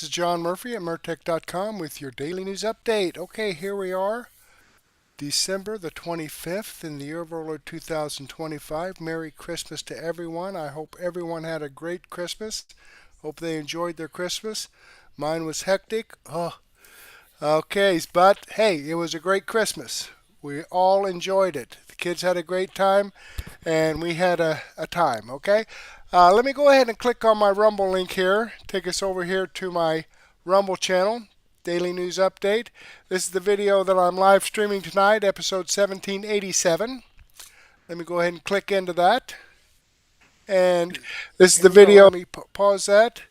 This is John Murphy at Murtech.com with your daily news update. Okay, here we are, December the 25th in the year of our Lord 2025. Merry Christmas to everyone. I hope everyone had a great Christmas. Hope they enjoyed their Christmas. Mine was hectic. Okay, but hey, it was a great Christmas. We all enjoyed it. The kids had a great time, and we had a time, okay? Let me go ahead and click on my Rumble link here. Take us over here to my Rumble channel, Daily News Update. This is the video that I'm live streaming tonight, episode 1787. Let me go ahead and click into that. And this is the video. Let me pause that.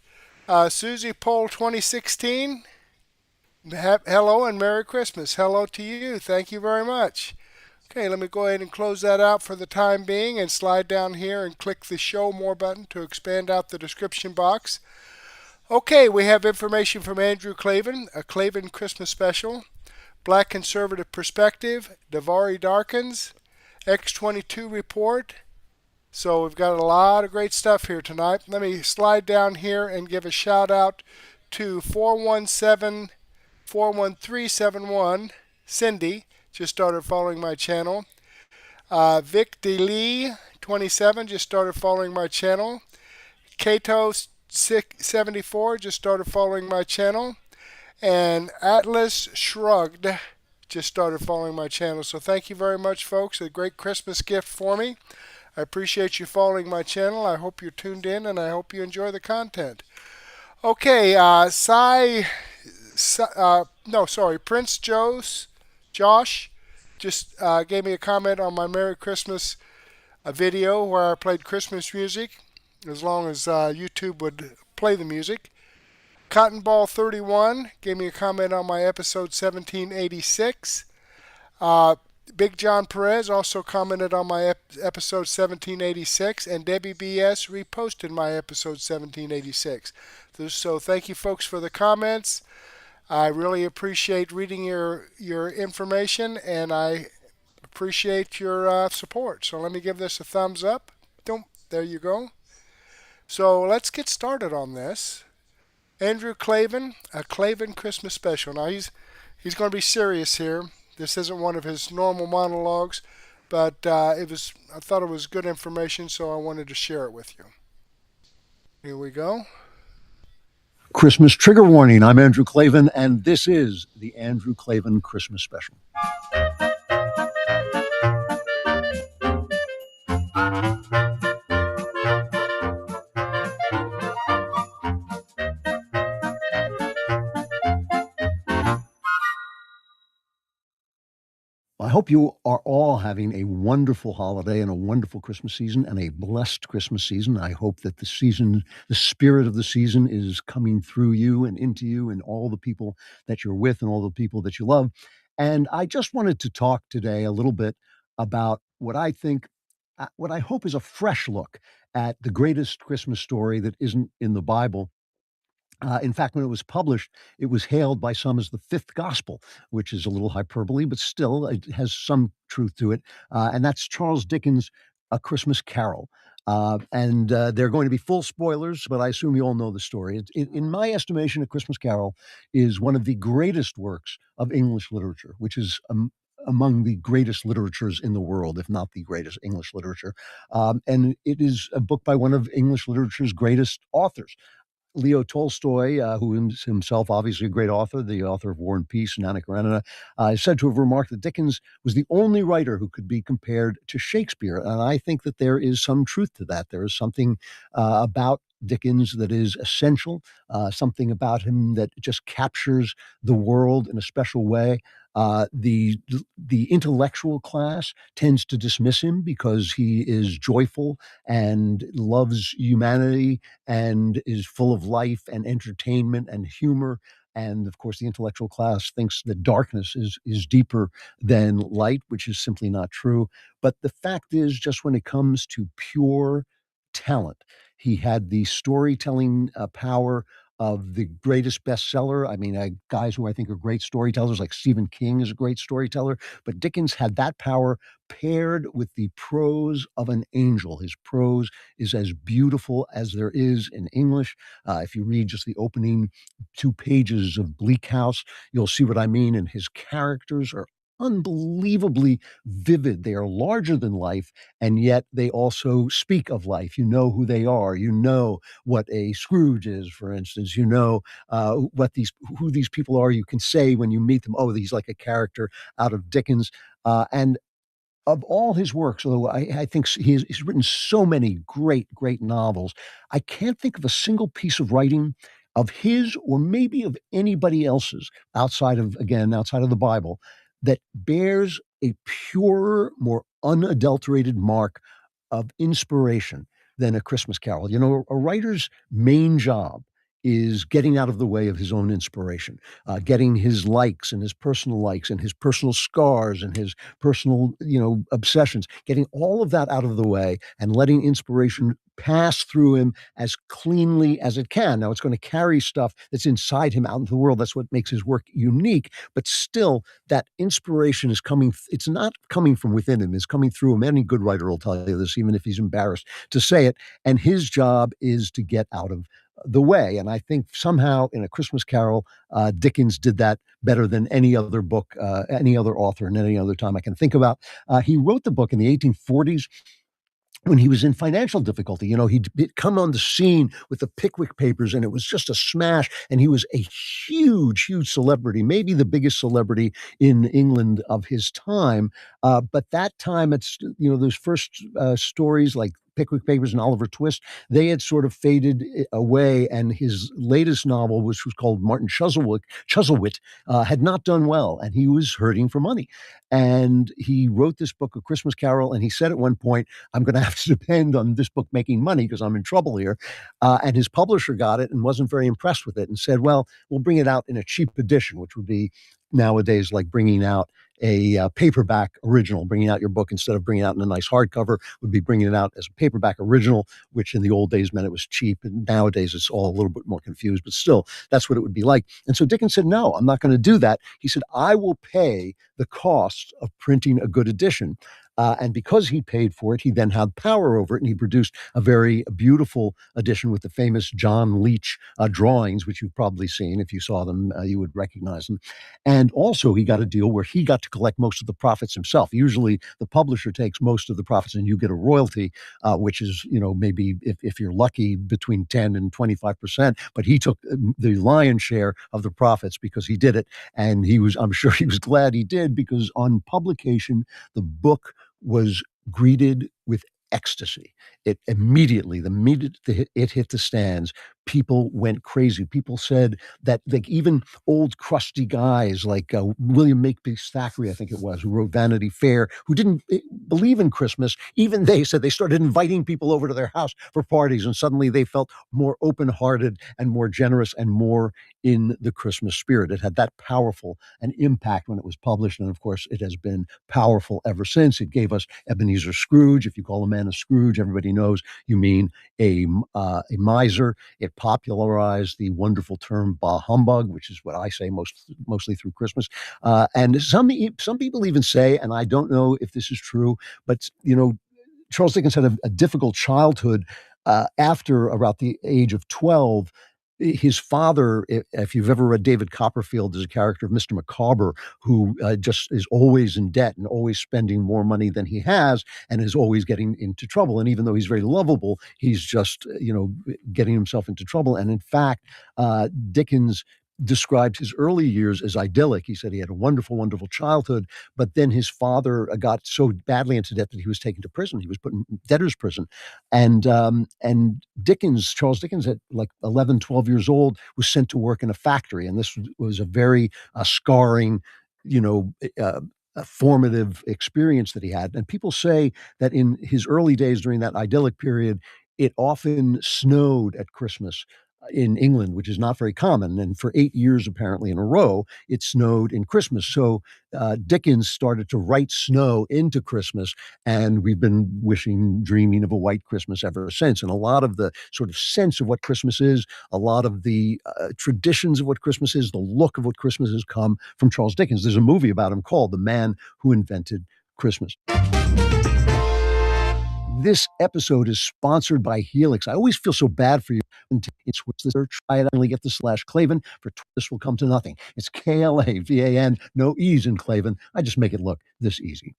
Susie Poll 2016. Hello and Merry Christmas. Hello to you. Thank you very much. Okay, let me go ahead and close that out for the time being and slide down here and click the Show More button to expand out the description box. Okay, we have information from Andrew Klavan, a Klavan Christmas special, Black Conservative Perspective, Devory Darkins, X22 Report. So we've got a lot of great stuff here tonight. Let me slide down here and give a shout out to 41371, Cindy, just started following my channel. Vic DeLee, 27, just started following my channel. Kato 74 just started following my channel. And Atlas Shrugged just started following my channel. So thank you very much, folks. A great Christmas gift for me. I appreciate you following my channel. I hope you're tuned in, and I hope you enjoy the content. Okay, Prince Josh just gave me a comment on my Merry Christmas video where I played Christmas music, as long as YouTube would play the music. Cotton Ball 31 gave me a comment on my episode 1786. Big John Perez also commented on my episode 1786, and Debbie BS reposted my episode 1786. So thank you, folks, for the comments. I really appreciate reading your information, and I appreciate your support. So let me give this a thumbs up. There you go. So let's get started on this. Andrew Klavan, a Klavan Christmas special. Now he's going to be serious here. This isn't one of his normal monologues, but I thought it was good information, so I wanted to share it with you. Here we go. Christmas trigger warning. I'm Andrew Klavan, and this is the Andrew Klavan Christmas Special. I hope you are all having a wonderful holiday and a wonderful Christmas season and a blessed Christmas season. I hope that the spirit of the season is coming through you and into you and all the people that you're with and all the people that you love. And I just wanted to talk today a little bit about what I hope is a fresh look at the greatest Christmas story that isn't in the Bible. In fact, when it was published, it was hailed by some as the fifth gospel, which is a little hyperbole, but still it has some truth to it. And that's Charles Dickens' A Christmas Carol. And they're going to be full spoilers, but I assume you all know the story. In my estimation, A Christmas Carol is one of the greatest works of English literature, which is among the greatest literatures in the world, if not the greatest English literature. And it is a book by one of English literature's greatest authors. Leo Tolstoy, who is himself obviously a great author, the author of War and Peace and Anna Karenina, is said to have remarked that Dickens was the only writer who could be compared to Shakespeare. And I think that there is some truth to that. There is something about Dickens that is essential, something about him that just captures the world in a special way. The intellectual class tends to dismiss him because he is joyful and loves humanity and is full of life and entertainment and humor. And of course, the intellectual class thinks that darkness is deeper than light, which is simply not true. But the fact is, just when it comes to pure talent, he had the storytelling power of the greatest bestseller. I mean, guys who I think are great storytellers, like Stephen King is a great storyteller, but Dickens had that power paired with the prose of an angel. His prose is as beautiful as there is in English. If you read just the opening 2 pages of Bleak House, you'll see what I mean. And his characters are unbelievably vivid. They are larger than life, and yet they also speak of life. You know who they are. You know what a Scrooge is, for instance. You know what these who these people are. You can say when you meet them, oh, he's like a character out of Dickens. And of all his works, although I think he's written so many great novels, I can't think of a single piece of writing of his or maybe of anybody else's outside of the Bible that bears a purer, more unadulterated mark of inspiration than A Christmas Carol. You know, a writer's main job is getting out of the way of his own inspiration, getting his likes and his personal scars and his personal, obsessions, getting all of that out of the way and letting inspiration pass through him as cleanly as it can. Now, it's going to carry stuff that's inside him out into the world. That's what makes his work unique. But still, that inspiration is coming, it's not coming from within him, it's coming through him. Any good writer will tell you this, even if he's embarrassed to say it. And his job is to get out of the way. And I think somehow in A Christmas Carol, Dickens did that better than any other book, any other author, and any other time I can think about. He wrote the book in the 1840s when he was in financial difficulty. You know, he'd come on the scene with the Pickwick Papers, and it was just a smash. And he was a huge celebrity, maybe the biggest celebrity in England of his time. But that time, it's those first stories like Pickwick Papers and Oliver Twist, they had sort of faded away. And his latest novel, which was called Martin Chuzzlewit, had not done well, and he was hurting for money. And he wrote this book, A Christmas Carol, and he said at one point, I'm going to have to depend on this book making money because I'm in trouble here. And his publisher got it and wasn't very impressed with it and said, well, we'll bring it out in a cheap edition, which would be nowadays like bringing out a paperback original. Bringing out your book instead of bringing it out in a nice hardcover would be bringing it out as a paperback original, which in the old days meant it was cheap. And nowadays it's all a little bit more confused, but still, that's what it would be like. And so Dickens said, no, I'm not going to do that. He said, I will pay the cost of printing a good edition. And because he paid for it, he then had power over it, and he produced a very beautiful edition with the famous John Leech drawings, which you've probably seen. If you saw them, you would recognize them. And also, he got a deal where he got to collect most of the profits himself. Usually, the publisher takes most of the profits, and you get a royalty, which is, maybe if you're lucky, between 10 and 25%. But he took the lion's share of the profits because he did it, and I'm sure he was glad he did, because on publication, the book was greeted with ecstasy. It immediately, the minute it hit the stands, people went crazy. People said that, like, even old crusty guys like William Makepeace Thackeray, I think it was, who wrote Vanity Fair, who didn't believe in Christmas, even they said they started inviting people over to their house for parties, and suddenly they felt more open-hearted and more generous and more in the Christmas spirit. It had that powerful an impact when it was published, and of course it has been powerful ever since. It gave us Ebenezer Scrooge. If you call a man a Scrooge, everybody knows you mean a miser. It popularized the wonderful term bah humbug, which is what I say mostly through Christmas. And some people even say, and I don't know if this is true, but Charles Dickens had a difficult childhood. After about the age of 12, his father, if you've ever read David Copperfield, is a character of Mr. Micawber, who just is always in debt and always spending more money than he has, and is always getting into trouble. And even though he's very lovable, he's just, getting himself into trouble. And in fact, Dickens described his early years as idyllic. He said he had a wonderful childhood, but then his father got so badly into debt that he was taken to prison. He was put in debtor's prison. And Charles Dickens, at like 11, 12 years old, was sent to work in a factory. And this was a very scarring, a formative experience that he had. And people say that in his early days during that idyllic period, it often snowed at Christmas. in England, which is not very common. And for 8 years, apparently in a row, it snowed in Christmas. So Dickens started to write snow into Christmas, and we've been dreaming of a white Christmas ever since. And a lot of the sort of sense of what Christmas is, a lot of the traditions of what Christmas is, the look of what Christmas has come from Charles Dickens. There's a movie about him called The Man Who Invented Christmas. This episode is sponsored by Helix. I always feel so bad for you. It's what's the search. Try it. Only get the /Klavan. For this will come to nothing. It's Klavan. No E's in Klavan. I just make it look this easy.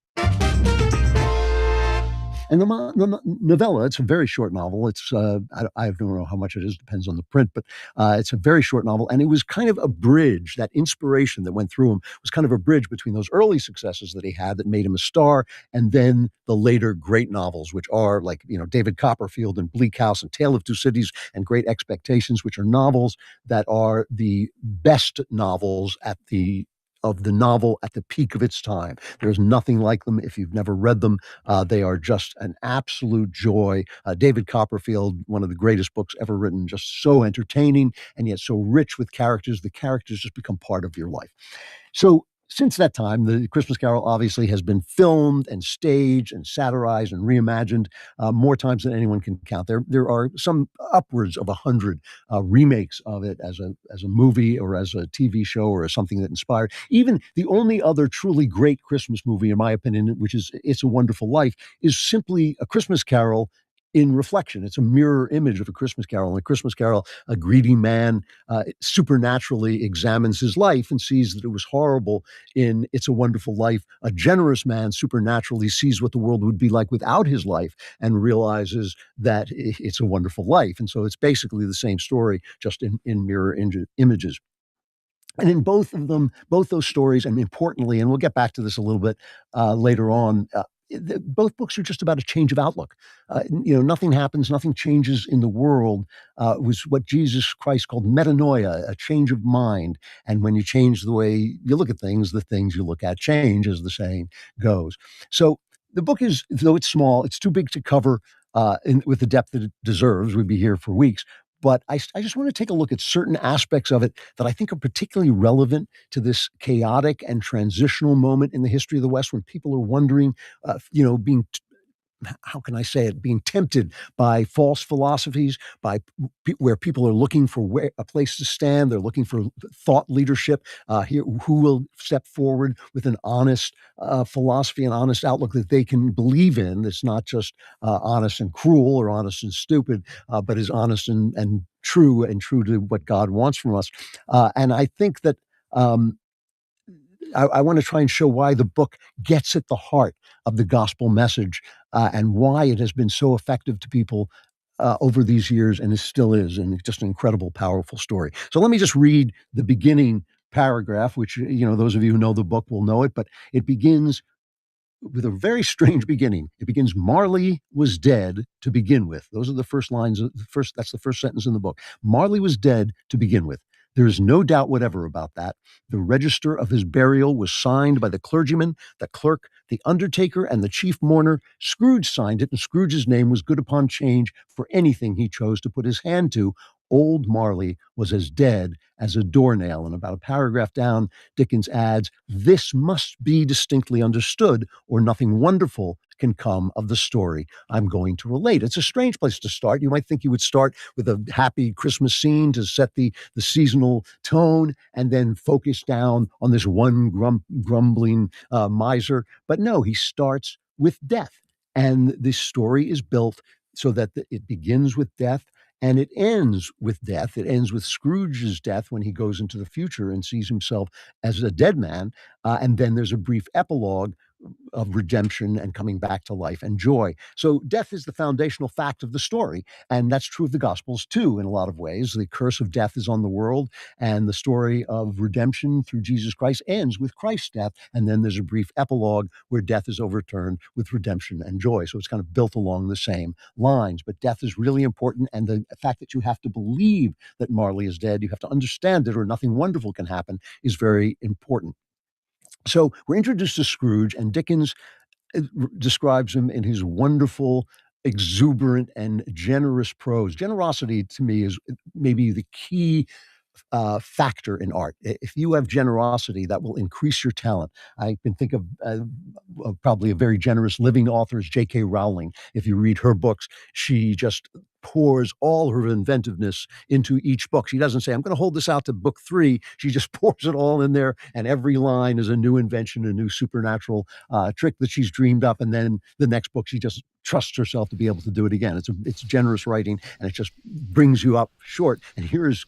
And the novella, it's a very short novel. It's I don't know how much it is, depends on the print, but it's a very short novel. And it was kind of a bridge. That inspiration that went through him was kind of a bridge between those early successes that he had that made him a star, and then the later great novels, which are like, David Copperfield and Bleak House and Tale of Two Cities and Great Expectations, which are novels that are the best novels of the novel at the peak of its time. There's nothing like them. If you've never read them, they are just an absolute joy. David Copperfield, one of the greatest books ever written, just so entertaining and yet so rich with characters. The characters just become part of your life. So since that time, the Christmas Carol obviously has been filmed and staged and satirized and reimagined more times than anyone can count. There are some upwards of 100 remakes of it as a movie or as a TV show or as something that inspired. Even the only other truly great Christmas movie, in my opinion, which is It's a Wonderful Life, is simply A Christmas Carol in reflection. It's a mirror image of A Christmas Carol. In A Christmas Carol, a greedy man supernaturally examines his life and sees that it was horrible. In It's a Wonderful Life, a generous man supernaturally sees what the world would be like without his life and realizes that it's a wonderful life. And so it's basically the same story, just in mirror images. And in both of them, both those stories, and importantly, and we'll get back to this a little bit later on, both books are just about a change of outlook. Nothing happens, nothing changes in the world. Was what Jesus Christ called metanoia, a change of mind. And when you change the way you look at things, the things you look at change, as the saying goes. So the book is, though it's small, it's too big to cover with the depth that it deserves. We'd be here for weeks. But I just want to take a look at certain aspects of it that I think are particularly relevant to this chaotic and transitional moment in the history of the West, when people are wondering, how can I say it, being tempted by false philosophies, where people are looking for a place to stand. They're looking for thought leadership here, who will step forward with an honest philosophy, an honest outlook that they can believe in. That's not just honest and cruel or honest and stupid, but is honest and true to what God wants from us. And I think that I want to try and show why the book gets at the heart of the gospel message and why it has been so effective to people over these years, and it still is, and it's just an incredible, powerful story. So let me just read the beginning paragraph, which, those of you who know the book will know it, but it begins with a very strange beginning. It begins, Marley was dead to begin with. Those are the first lines. That's the first sentence in the book. Marley was dead to begin with. There is no doubt whatever about that. The register of his burial was signed by the clergyman, the clerk, the undertaker, and the chief mourner. Scrooge signed it, and Scrooge's name was good upon change for anything he chose to put his hand to. Old Marley was as dead as a doornail. And about a paragraph down, Dickens adds, this must be distinctly understood, or nothing wonderful can come of the story I'm going to relate. It's a strange place to start. You might think you would start with a happy Christmas scene to set the seasonal tone, and then focus down on this one grumbling miser. But no, he starts with death. And this story is built so that it begins with death and it ends with death. It ends with Scrooge's death when he goes into the future and sees himself as a dead man. And then there's a brief epilogue of redemption and coming back to life and joy. So death is the foundational fact of the story. And that's true of the Gospels too, in a lot of ways. The curse of death is on the world, and the story of redemption through Jesus Christ ends with Christ's death. And then there's a brief epilogue where death is overturned with redemption and joy. So it's kind of built along the same lines. But death is really important. And the fact that you have to believe that Marley is dead, you have to understand it, or nothing wonderful can happen, is very important. So we're introduced to Scrooge, and Dickens describes him in his wonderful exuberant and generous prose. Generosity to me is maybe the key factor in art. If you have generosity, that will increase your talent. I can think of probably a very generous living author is J.K. Rowling. If you read her books, she just pours all her inventiveness into each book. She doesn't say, I'm going to hold this out to book 3. She just pours it all in there, and every line is a new invention, a new supernatural trick that she's dreamed up. And then the next book, she just trusts herself to be able to do it again. It's generous writing, and it just brings you up short. And here's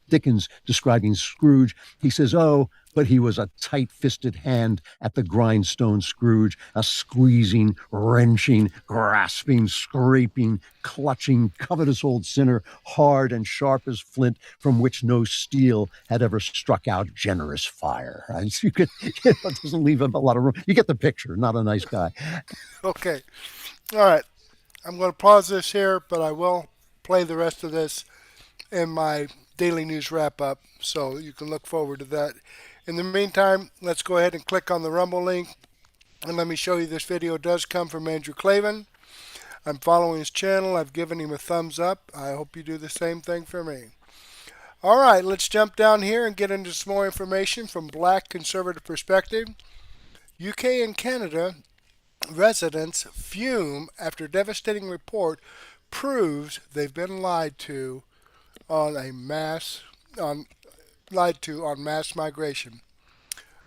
Dickens describing Scrooge. He says, "Oh, but he was a tight-fisted hand at the grindstone, Scrooge, a squeezing, wrenching, grasping, scraping, clutching, covetous old sinner, hard and sharp as flint, from which no steel had ever struck out generous fire." You could, it doesn't leave a lot of room. You get the picture. Not a nice guy. Okay. All right. I'm going to pause this here, but I will play the rest of this in my daily news wrap up, so you can look forward to that. In the meantime, let's go ahead and click on the Rumble link, and let me show you this video does come from Andrew Klavan. I'm following his channel. I've given him a thumbs up. I hope you do the same thing for me. All right, let's jump down here and get into some more information from Black Conservative Perspective. UK and Canada residents fume after devastating report proves they've been lied to on mass migration.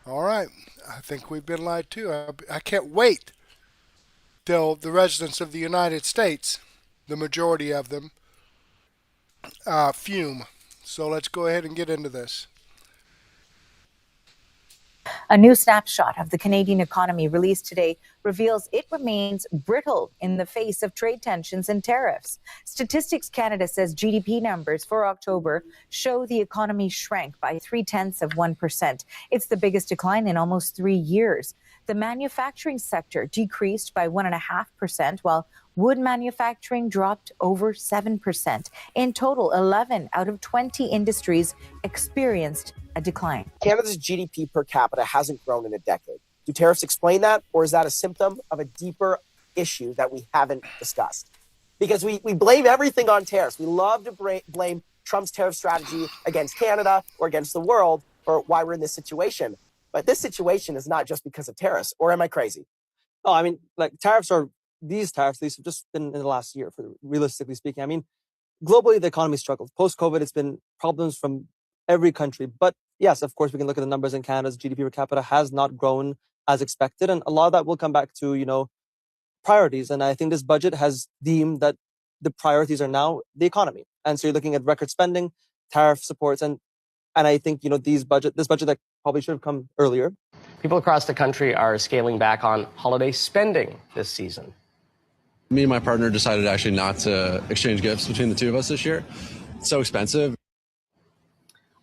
All right, I think we've been lied to. I can't wait till the residents of the United States, the majority of them, fume. So let's go ahead and get into this. A new snapshot of the Canadian economy released today reveals it remains brittle in the face of trade tensions and tariffs. Statistics Canada says GDP numbers for October show the economy shrank by 0.3%. It's the biggest decline in almost 3 years. The manufacturing sector decreased by 1.5%, while wood manufacturing dropped over 7%. In total, 11 out of 20 industries experienced a decline. Canada's GDP per capita hasn't grown in a decade. Do tariffs explain that, or is that a symptom of a deeper issue that we haven't discussed? Because we blame everything on tariffs. We love to blame Trump's tariff strategy against Canada or against the world for why we're in this situation. But this situation is not just because of tariffs, or am I crazy? Oh, I mean, like these tariffs have just been in the last year, for realistically speaking. I mean, globally, the economy struggled. Post-COVID, it's been problems from every country. But yes, of course, we can look at the numbers in Canada's GDP per capita has not grown as expected. And a lot of that will come back to, priorities. And I think this budget has deemed that the priorities are now the economy. And so you're looking at record spending, tariff supports, and I think, this budget that probably should have come earlier. People across the country are scaling back on holiday spending this season. Me and my partner decided actually not to exchange gifts between the two of us this year. It's so expensive.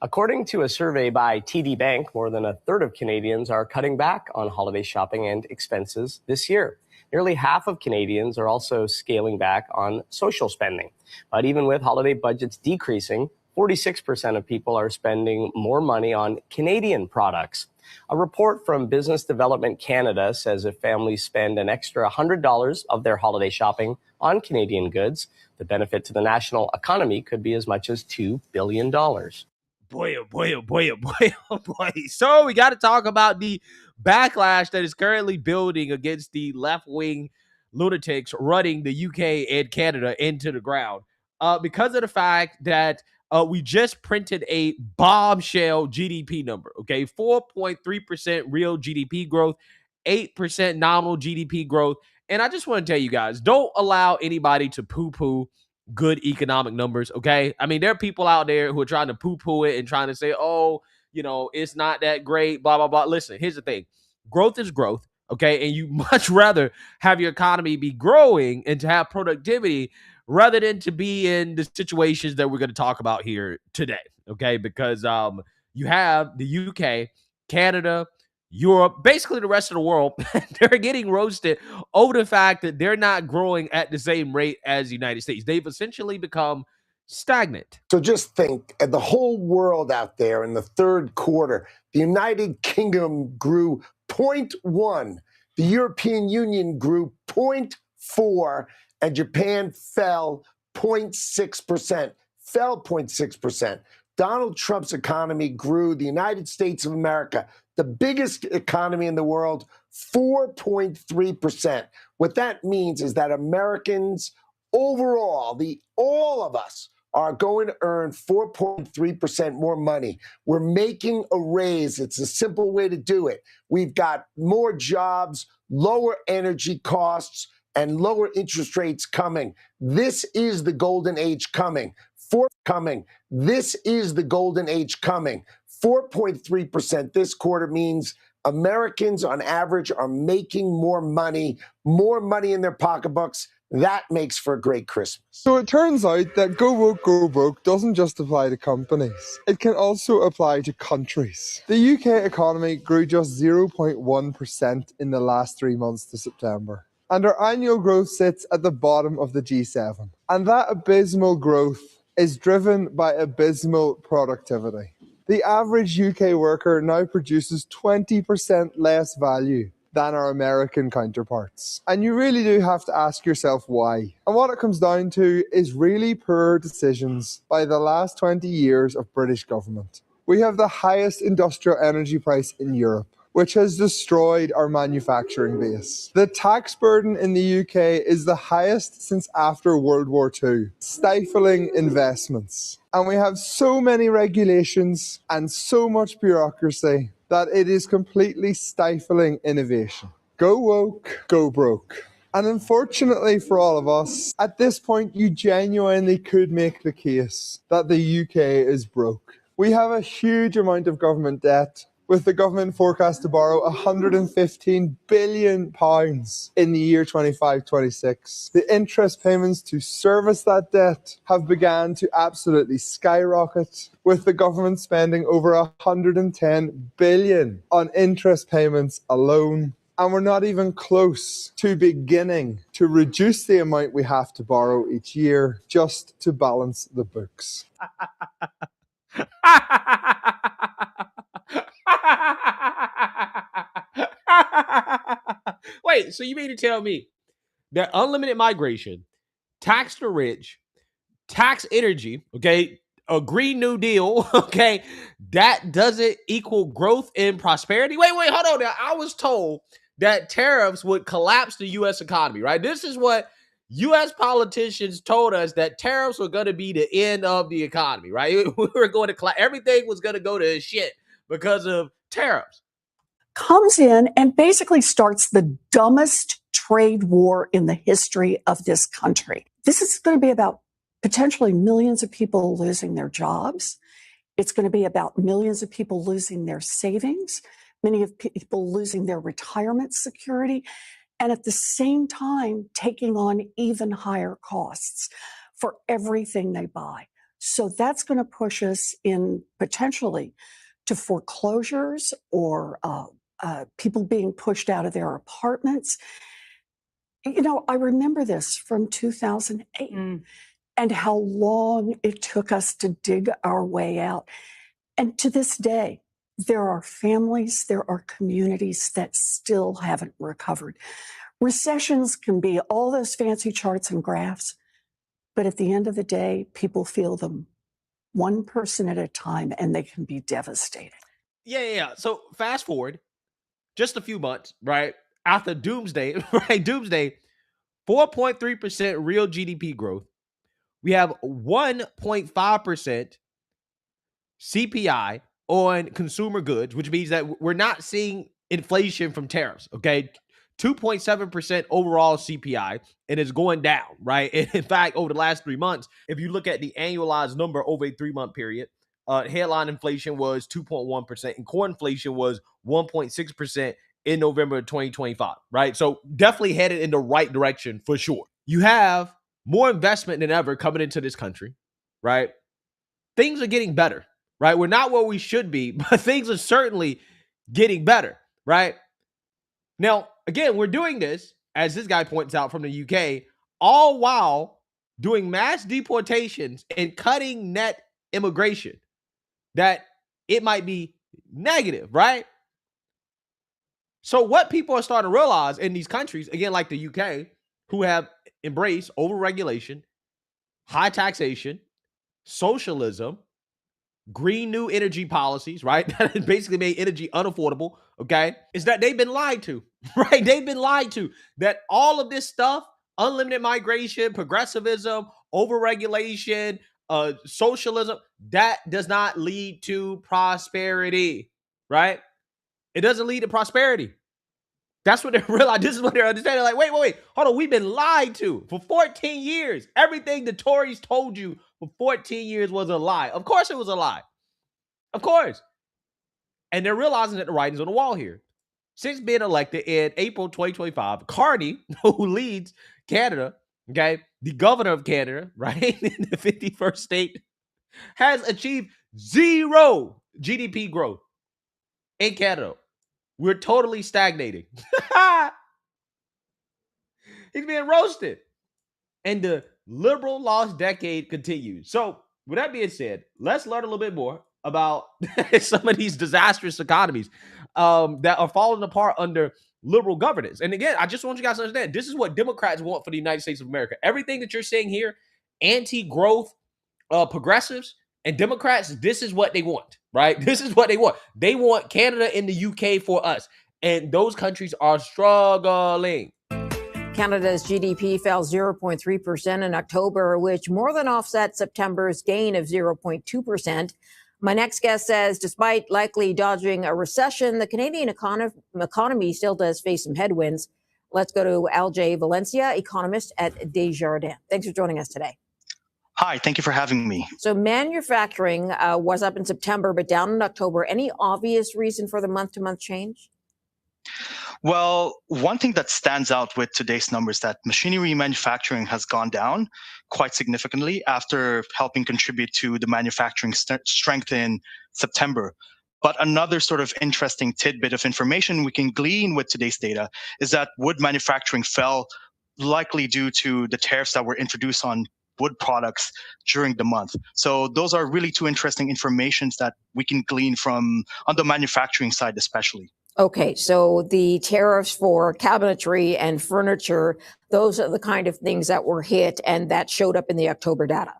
According to a survey by TD Bank, more than a third of Canadians are cutting back on holiday shopping and expenses this year. Nearly half of Canadians are also scaling back on social spending. But even with holiday budgets decreasing, 46% of people are spending more money on Canadian products. A report from Business Development Canada says if families spend an extra $100 of their holiday shopping on Canadian goods, the benefit to the national economy could be as much as $2 billion. Boy, oh boy, oh boy, oh boy, oh boy. So we got to talk about the backlash that is currently building against the left-wing lunatics running the UK and Canada into the ground because of the fact that we just printed a bombshell GDP number, okay? 4.3% real GDP growth, 8% nominal GDP growth. And I just want to tell you guys, don't allow anybody to poo-poo good economic numbers, okay? I mean, there are people out there who are trying to poo-poo it and trying to say, oh, it's not that great, blah, blah, blah. Listen, here's the thing. Growth is growth, okay? And you much rather have your economy be growing and to have productivity rather than to be in the situations that we're going to talk about here today, okay? Because you have the UK, Canada, Europe, basically the rest of the world, they're getting roasted over the fact that they're not growing at the same rate as the United States. They've essentially become stagnant. So just think, the whole world out there in the third quarter, the United Kingdom grew 0.1, the European Union grew 0.4, and Japan fell 0.6%. Fell 0.6%. Donald Trump's economy grew, the United States of America, the biggest economy in the world, 4.3%. What that means is that Americans overall, all of us, are going to earn 4.3% more money. We're making a raise. It's a simple way to do it. We've got more jobs, lower energy costs, and lower interest rates coming. This is the golden age coming. Forthcoming. This is the golden age coming. 4.3% this quarter means Americans on average are making more money in their pocketbooks. That makes for a great Christmas. So it turns out that go woke, go broke doesn't just apply to companies. It can also apply to countries. The UK economy grew just 0.1% in the last 3 months to September. And our annual growth sits at the bottom of the G7. And that abysmal growth is driven by abysmal productivity. The average UK worker now produces 20% less value than our American counterparts. And you really do have to ask yourself why. And what it comes down to is really poor decisions by the last 20 years of British government. We have the highest industrial energy price in Europe, which has destroyed our manufacturing base. The tax burden in the UK is the highest since after World War II, stifling investments. And we have so many regulations and so much bureaucracy that it is completely stifling innovation. Go woke, go broke. And unfortunately for all of us, at this point you genuinely could make the case that the UK is broke. We have a huge amount of government debt, with the government forecast to borrow £115 billion in the year 25-26. The interest payments to service that debt have begun to absolutely skyrocket, with the government spending over £110 billion on interest payments alone. And we're not even close to beginning to reduce the amount we have to borrow each year just to balance the books. Wait, so you mean to tell me that unlimited migration, tax the rich, tax energy, okay, a Green New Deal, okay, that doesn't equal growth and prosperity? Wait, hold on now. I was told that tariffs would collapse the U.S. economy, right? This is what U.S. politicians told us, that tariffs were going to be the end of the economy, right? We were going to everything was going to go to shit because of tariffs. Comes in and basically starts the dumbest trade war in the history of this country. This is going to be about potentially millions of people losing their jobs. It's going to be about millions of people losing their savings, many of people losing their retirement security, and at the same time taking on even higher costs for everything they buy. So that's going to push us in potentially to foreclosures or people being pushed out of their apartments. You know, I remember this from 2008 and how long it took us to dig our way out. And to this day, there are families, there are communities that still haven't recovered. Recessions can be all those fancy charts and graphs, but at the end of the day, people feel them one person at a time, and they can be devastating. Yeah. So fast forward just a few months, right? After doomsday, right? Doomsday, 4.3% real GDP growth. We have 1.5% CPI on consumer goods, which means that we're not seeing inflation from tariffs, okay? 2.7% overall CPI, and it's going down, right? And in fact, over the last 3 months, if you look at the annualized number over a 3-month period, headline inflation was 2.1%, and core inflation was 1.6% in November of 2025, right? So definitely headed in the right direction for sure. You have more investment than ever coming into this country, right? Things are getting better, right? We're not where we should be, but things are certainly getting better, right? Now, again, we're doing this, as this guy points out, from the UK, all while doing mass deportations and cutting net immigration, that it might be negative, right? So what people are starting to realize in these countries, again, like the UK, who have embraced overregulation, high taxation, socialism, green new energy policies, right? That has basically made energy unaffordable, okay? Is that they've been lied to, right? They've been lied to. That all of this stuff, unlimited migration, progressivism, overregulation, socialism, that does not lead to prosperity, right? It doesn't lead to prosperity. That's what they're realizing. This is what they're understanding. Like, wait, hold on. We've been lied to for 14 years. Everything the Tories told you for 14 years was a lie. Of course it was a lie. Of course. And they're realizing that the writing's on the wall here. Since being elected in April 2025, Carney, who leads Canada, okay, the governor of Canada, right, in the 51st state, has achieved 0 GDP growth in Canada. We're totally stagnating. He's being roasted. And the liberal lost decade continues. So, with that being said, let's learn a little bit more about some of these disastrous economies that are falling apart under liberal governance. And again, I just want you guys to understand, this is what Democrats want for the United States of America. Everything that you're saying here, anti-growth progressives and Democrats, this is what they want, right? This is what they want. They want Canada and the UK for us. And those countries are struggling. Canada's GDP fell 0.3% in October, which more than offset September's gain of 0.2%. My next guest says, despite likely dodging a recession, the Canadian economy still does face some headwinds. Let's go to LJ Valencia, economist at Desjardins. Thanks for joining us today. Hi, thank you for having me. So manufacturing was up in September, but down in October. Any obvious reason for the month-to-month change? Well, one thing that stands out with today's numbers is that machinery manufacturing has gone down quite significantly after helping contribute to the manufacturing strength in September. But another sort of interesting tidbit of information we can glean with today's data is that wood manufacturing fell likely due to the tariffs that were introduced on wood products during the month. So those are really two interesting informations that we can glean from on the manufacturing side especially. Okay, so the tariffs for cabinetry and furniture, those are the kind of things that were hit and that showed up in the October data.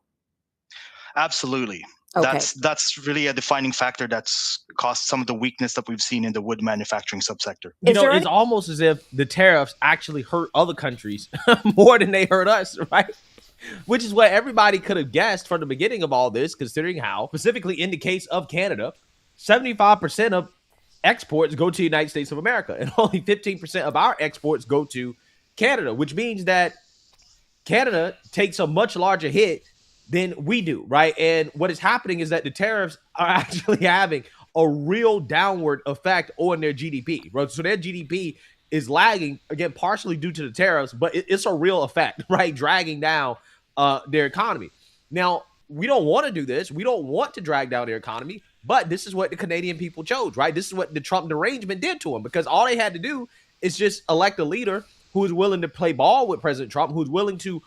Absolutely. Okay. That's really a defining factor that's caused some of the weakness that we've seen in the wood manufacturing subsector. You know, it's almost as if the tariffs actually hurt other countries more than they hurt us, right? Which is what everybody could have guessed from the beginning of all this, considering how, specifically in the case of Canada, 75% of exports go to the United States of America, and only 15% of our exports go to Canada, which means that Canada takes a much larger hit than we do, right? And what is happening is that the tariffs are actually having a real downward effect on their GDP, right? So their GDP is lagging, again, partially due to the tariffs, but it's a real effect, right? Dragging down their economy. Now, we don't want to do this. We don't want to drag down their economy, but this is what the Canadian people chose, right? This is what the Trump derangement did to them, because all they had to do is just elect a leader who is willing to play ball with President Trump, who's willing to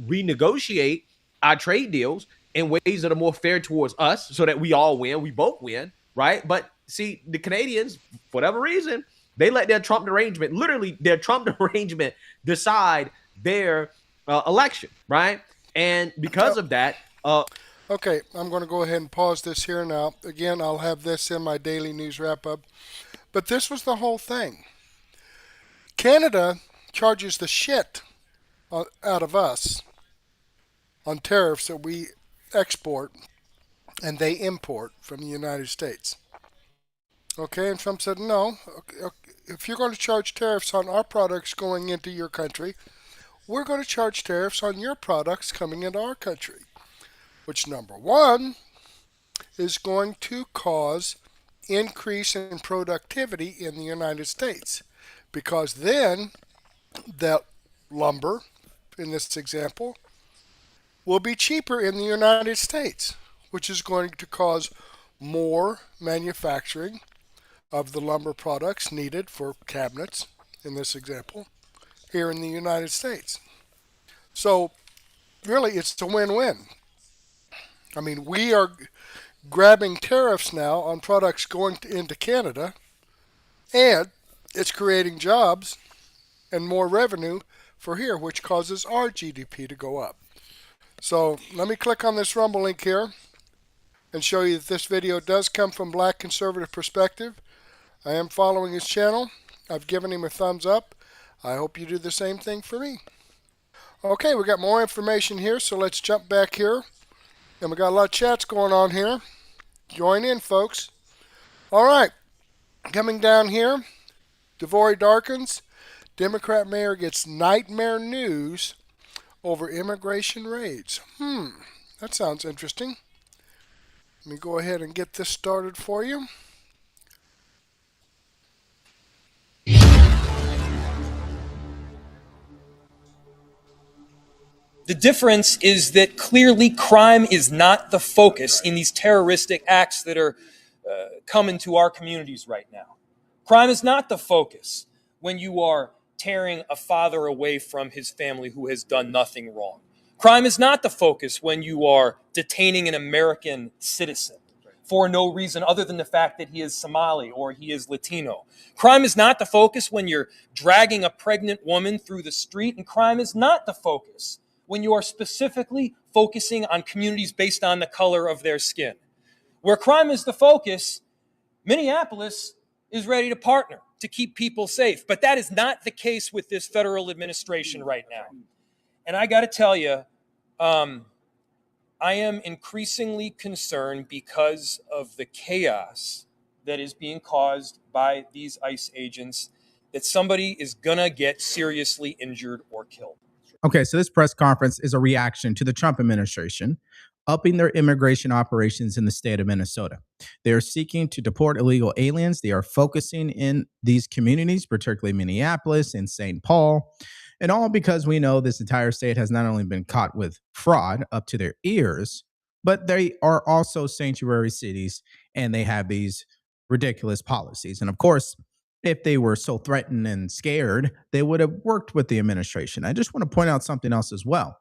renegotiate our trade deals in ways that are more fair towards us so that we all win, we both win, right? But see, the Canadians, for whatever reason, they let their Trump derangement, literally their Trump derangement, decide their election, right? And because of that, okay, I'm going to go ahead and pause this here now. Again, I'll have this in my daily news wrap-up. But this was the whole thing. Canada charges the shit out of us on tariffs that we export and they import from the United States. Okay, and Trump said, no, if you're going to charge tariffs on our products going into your country, we're going to charge tariffs on your products coming into our country. Which, number one, is going to cause increase in productivity in the United States. Because then that lumber, in this example, will be cheaper in the United States, which is going to cause more manufacturing of the lumber products needed for cabinets, in this example, here in the United States. So, really, it's a win-win. I mean, we are grabbing tariffs now on products going into Canada, and it's creating jobs and more revenue for here, which causes our GDP to go up. So let me click on this Rumble link here and show you that this video does come from Black Conservative Perspective. I am following his channel. I've given him a thumbs up. I hope you do the same thing for me. Okay, we got more information here, so let's jump back here. And we got a lot of chats going on here. Join in, folks. All right, coming down here, Devory Darkins, Democrat mayor gets nightmare news over immigration raids. That sounds interesting. Let me go ahead and get this started for you. The difference is that clearly crime is not the focus in these terroristic acts that are coming to our communities right now. Crime is not the focus when you are tearing a father away from his family who has done nothing wrong. Crime is not the focus when you are detaining an American citizen for no reason other than the fact that he is Somali or he is Latino. Crime is not the focus when you're dragging a pregnant woman through the street, and crime is not the focus when you are specifically focusing on communities based on the color of their skin. Where crime is the focus, Minneapolis is ready to partner to keep people safe. But that is not the case with this federal administration right now. And I got to tell you, I am increasingly concerned because of the chaos that is being caused by these ICE agents, that somebody is going to get seriously injured or killed. Okay, so this press conference is a reaction to the Trump administration upping their immigration operations in the state of Minnesota. They are seeking to deport illegal aliens. They are focusing in these communities, particularly Minneapolis and St. Paul, and all because we know this entire state has not only been caught with fraud up to their ears, but they are also sanctuary cities, and they have these ridiculous policies. And of course, if they were so threatened and scared, they would have worked with the administration. I just want to point out something else as well.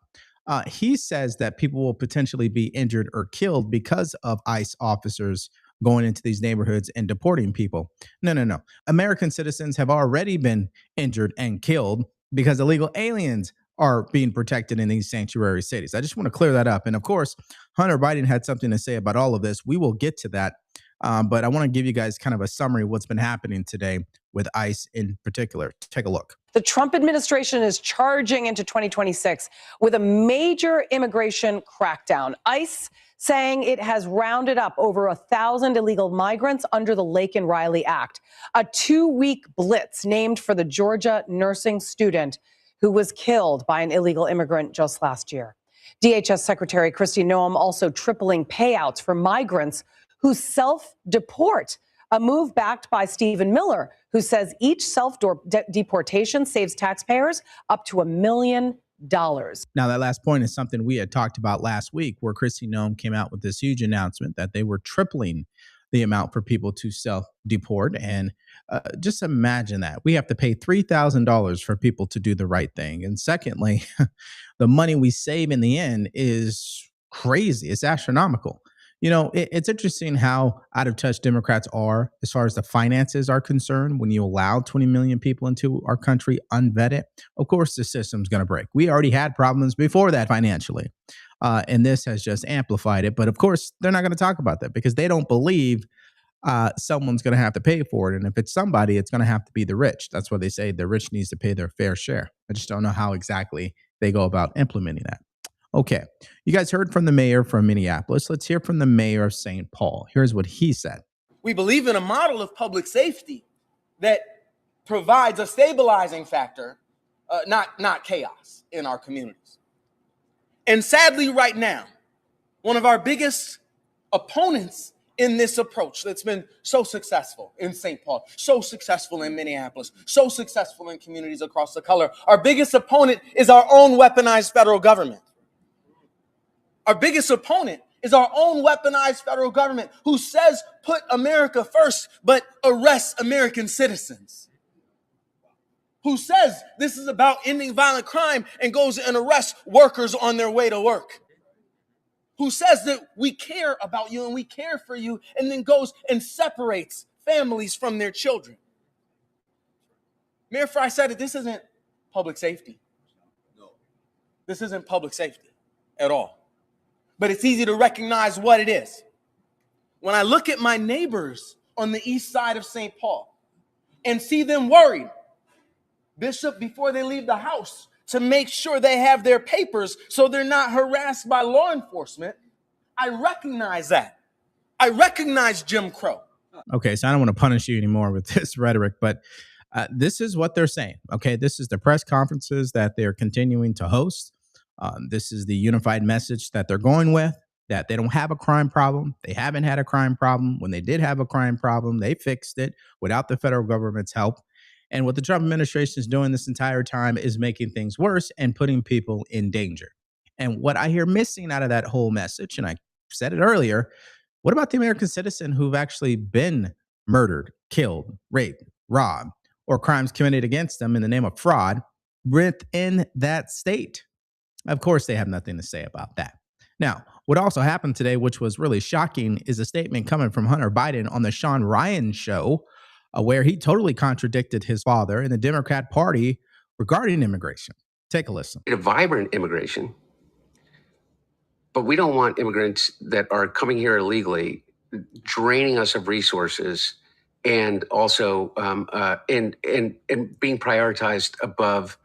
He says that people will potentially be injured or killed because of ICE officers going into these neighborhoods and deporting people. No. American citizens have already been injured and killed because illegal aliens are being protected in these sanctuary cities. I just want to clear that up. And of course, Hunter Biden had something to say about all of this. We will get to that. But I want to give you guys kind of a summary of what's been happening today with ICE in particular. Take a look. The Trump administration is charging into 2026 with a major immigration crackdown. ICE saying it has rounded up over 1,000 illegal migrants under the Laken Riley Act, a 2-week blitz named for the Georgia nursing student who was killed by an illegal immigrant just last year. DHS Secretary Kristi Noem also tripling payouts for migrants who self-deport, a move backed by Stephen Miller, who says each self-deportation saves taxpayers up to $1 million. Now, that last point is something we had talked about last week, where Kristi Noem came out with this huge announcement that they were tripling the amount for people to self-deport. And just imagine that. We have to pay $3,000 for people to do the right thing. And secondly, the money we save in the end is crazy. It's astronomical. You know, it's interesting how out of touch Democrats are as far as the finances are concerned. When you allow 20 million people into our country unvetted, of course, the system's going to break. We already had problems before that financially, and this has just amplified it. But of course, they're not going to talk about that because they don't believe someone's going to have to pay for it. And if it's somebody, it's going to have to be the rich. That's why they say the rich needs to pay their fair share. I just don't know how exactly they go about implementing that. Okay, you guys heard from the mayor from Minneapolis. Let's hear from the mayor of St. Paul. Here's what he said. We believe in a model of public safety that provides a stabilizing factor, not chaos in our communities. And sadly, right now, one of our biggest opponents in this approach that's been so successful in St. Paul, so successful in Minneapolis, so successful in communities across the color, our biggest opponent is our own weaponized federal government. Our biggest opponent is our own weaponized federal government who says put America first, but arrests American citizens. Who says this is about ending violent crime and goes and arrests workers on their way to work. Who says that we care about you and we care for you and then goes and separates families from their children. Mayor Frey said that this isn't public safety. this isn't public safety at all. But it's easy to recognize what it is. When I look at my neighbors on the east side of St. Paul and see them worried, Bishop, before they leave the house, to make sure they have their papers so they're not harassed by law enforcement, I recognize that. I recognize Jim Crow. Okay, so I don't want to punish you anymore with this rhetoric, but this is what they're saying. Okay, this is the press conferences that they're continuing to host. This is the unified message that they're going with, that they don't have a crime problem. They haven't had a crime problem. When they did have a crime problem, they fixed it without the federal government's help. And what the Trump administration is doing this entire time is making things worse and putting people in danger. And what I hear missing out of that whole message, and I said it earlier, what about the American citizen who've actually been murdered, killed, raped, robbed, or crimes committed against them in the name of fraud within that state? Of course, they have nothing to say about that. Now, what also happened today, which was really shocking, is a statement coming from Hunter Biden on the Sean Ryan show, where he totally contradicted his father and the Democrat Party regarding immigration. Take a listen. A vibrant immigration, but we don't want immigrants that are coming here illegally, draining us of resources, and also and being prioritized above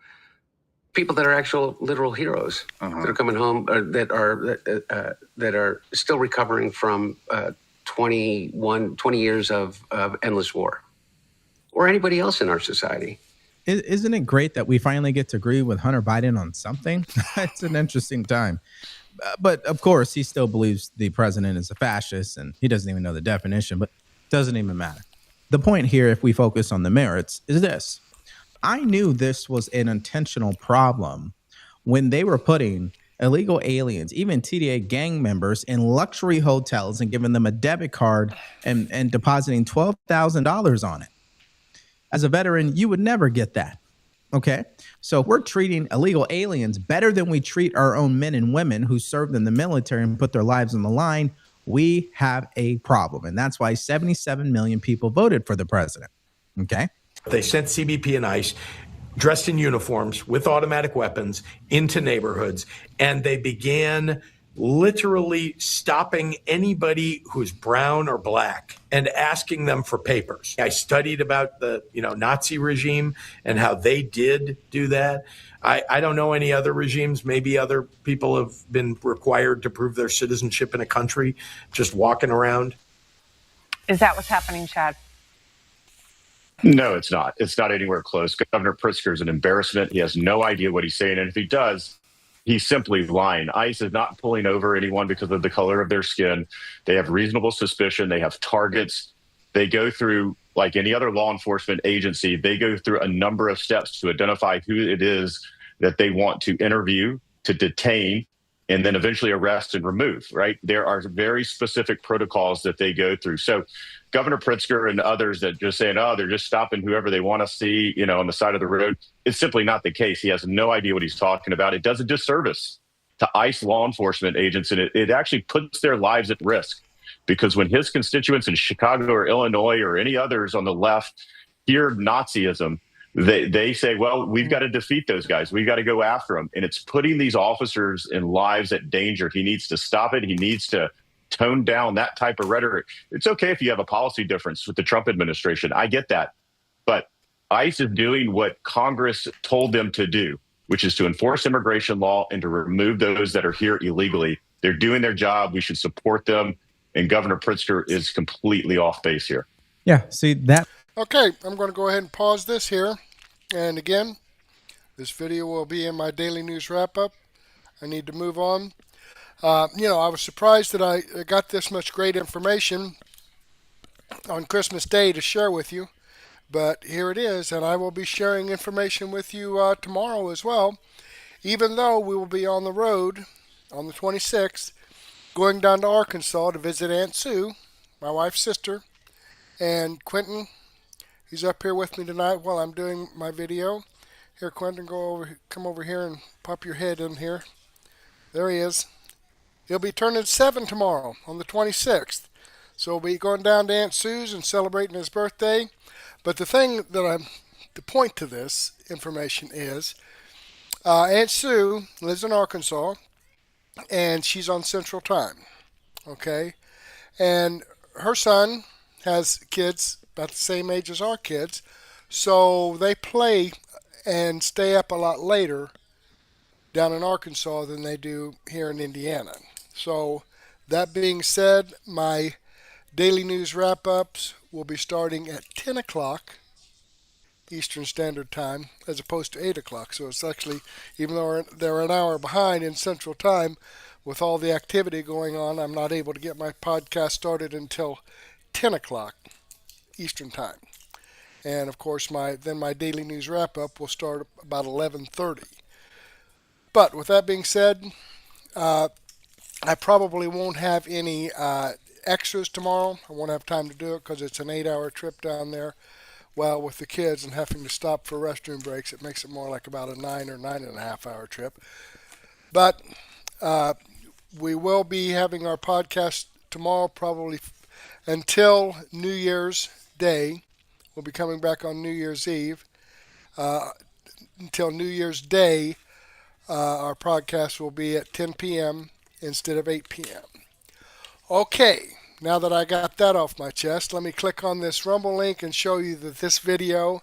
people that are actual literal heroes that are coming home, that are still recovering from 20 years of endless war, or anybody else in our society. Isn't it great that we finally get to agree with Hunter Biden on something? It's an interesting time. But of course, he still believes the president is a fascist, and he doesn't even know the definition, but it doesn't even matter. The point here, if we focus on the merits, is this. I knew this was an intentional problem when they were putting illegal aliens, even TDA gang members, in luxury hotels and giving them a debit card and depositing $12,000 on it. As a veteran, you would never get that. Okay, so if we're treating illegal aliens better than we treat our own men and women who served in the military and put their lives on the line, we have a problem. And that's why 77 million people voted for the president. Okay. They sent CBP and ICE dressed in uniforms with automatic weapons into neighborhoods, and they began literally stopping anybody who's brown or black and asking them for papers. I studied about the Nazi regime and how they did do that. I don't know any other regimes. Maybe other people have been required to prove their citizenship in a country just walking around. Is that what's happening, Chad? No, it's not. It's not anywhere close. Governor Pritzker is an embarrassment. He has no idea what he's saying. And if he does, he's simply lying. ICE is not pulling over anyone because of the color of their skin. They have reasonable suspicion. They have targets. They go through, like any other law enforcement agency, they go through a number of steps to identify who it is that they want to interview, to detain, and then eventually arrest and remove, right? There are very specific protocols that they go through. So Governor Pritzker and others that just saying, oh, they're just stopping whoever they want to see, on the side of the road. It's simply not the case. He has no idea what he's talking about. It does a disservice to ICE law enforcement agents, and it actually puts their lives at risk, because when his constituents in Chicago or Illinois or any others on the left hear Nazism, they say, well, we've got to defeat those guys. We've got to go after them. And it's putting these officers and lives at danger. He needs to stop it. He needs to tone down that type of rhetoric. It's okay if you have a policy difference with the Trump administration. I get that. But ICE is doing what Congress told them to do, which is to enforce immigration law and to remove those that are here illegally. They're doing their job. We should support them. And Governor Pritzker is completely off base here. Yeah, see that. Okay, I'm going to go ahead and pause this here. And again, this video will be in my daily news wrap-up. I need to move on. I was surprised that I got this much great information on Christmas Day to share with you. But here it is, and I will be sharing information with you tomorrow as well, even though we will be on the road on the 26th, going down to Arkansas to visit Aunt Sue, my wife's sister, and Quentin. He's up here with me tonight while I'm doing my video. Here, Quentin, come over here and pop your head in here. There he is. He'll be turning 7 tomorrow on the 26th. So we'll be going down to Aunt Sue's and celebrating his birthday. But the point to this information is, Aunt Sue lives in Arkansas, and she's on Central Time. Okay, and her son has kids about the same age as our kids, so they play and stay up a lot later down in Arkansas than they do here in Indiana. So, that being said, my daily news wrap ups will be starting at 10 o'clock Eastern Standard Time as opposed to 8 o'clock. So, it's actually, even though they're an hour behind in Central Time, with all the activity going on, I'm not able to get my podcast started until 10 o'clock Eastern Time. And of course, my daily news wrap up will start about 11:30. But with that being said, I probably won't have any extras tomorrow. I won't have time to do it because it's an 8-hour trip down there. Well, with the kids and having to stop for restroom breaks, it makes it more like about a 9 or 9.5 hour trip. But we will be having our podcast tomorrow, probably until New Year's Day. We'll be coming back on New Year's Eve. Until New Year's Day, our podcast will be at 10 p.m. instead of 8 p.m. Okay, now that I got that off my chest, let me click on this Rumble link and show you that this video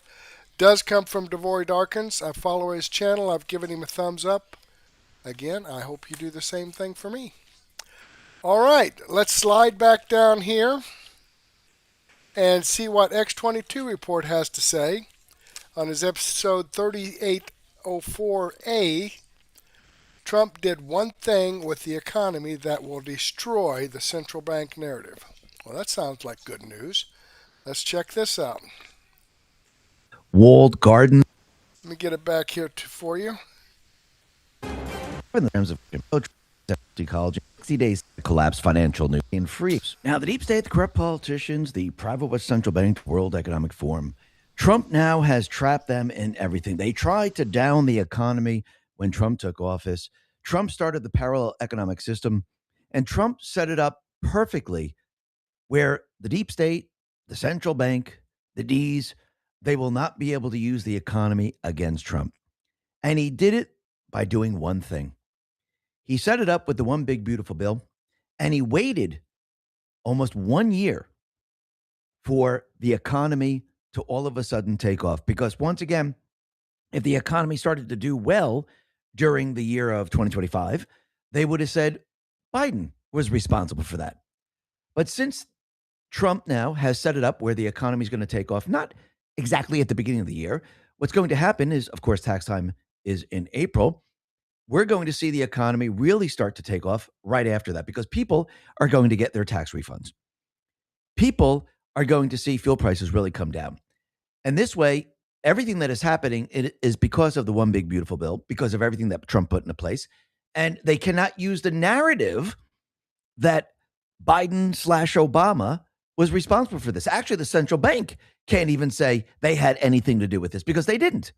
does come from Devory Darkins. I follow his channel. I've given him a thumbs up. Again, I hope you do the same thing for me. All right, let's slide back down here and see what X22 Report has to say on his episode 3804A. Trump did one thing with the economy that will destroy the central bank narrative. Well, that sounds like good news. Let's check this out. Walled garden. Let me get it back here for you. In terms of college, 60 days to collapse financial news and freeze. Now, the deep state, the corrupt politicians, the private West Central Bank, World Economic Forum, Trump now has trapped them in everything. They tried to down the economy when Trump took office. Trump started the parallel economic system, and Trump set it up perfectly where the deep state, the central bank, the D's, they will not be able to use the economy against Trump. And he did it by doing one thing. He set it up with the one big beautiful bill, and he waited almost 1 year for the economy to all of a sudden take off. Because once again, if the economy started to do well during the year of 2025, they would have said Biden was responsible for that. But since Trump now has set it up where the economy is going to take off, not exactly at the beginning of the year, what's going to happen is, of course, tax time is in April. We're going to see the economy really start to take off right after that because people are going to get their tax refunds. People are going to see fuel prices really come down. And this way, everything that is happening is because of the one big beautiful bill, because of everything that Trump put into place. And they cannot use the narrative that Biden/Obama was responsible for this. Actually, the central bank can't even say they had anything to do with this because they didn't.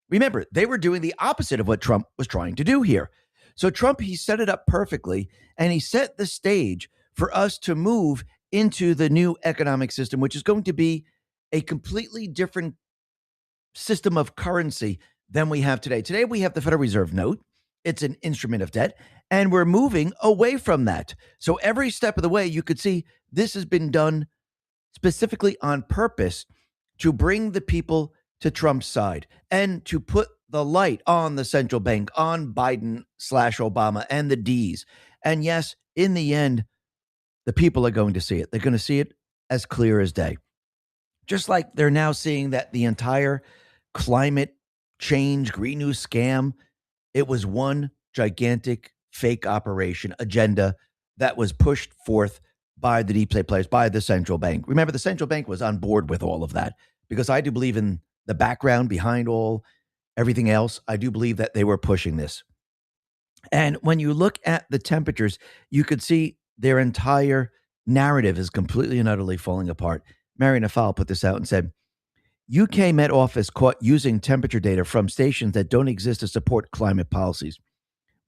Remember, they were doing the opposite of what Trump was trying to do here. So Trump, he set it up perfectly, and he set the stage for us to move into the new economic system, which is going to be a completely different system of currency than we have today. Today, we have the Federal Reserve note. It's an instrument of debt, and we're moving away from that. So every step of the way, you could see this has been done specifically on purpose to bring the people to Trump's side and to put the light on the central bank, on Biden/Obama and the D's. And yes, in the end, the people are going to see it. They're going to see it as clear as day. Just like they're now seeing that the entire climate change, Green New scam, it was one gigantic fake operation agenda that was pushed forth by the deep state players, by the central bank. Remember, the central bank was on board with all of that because I do believe in the background behind everything else. I do believe that they were pushing this. And when you look at the temperatures, you could see their entire narrative is completely and utterly falling apart. Marianne Afal put this out and said, UK Met Office caught using temperature data from stations that don't exist to support climate policies.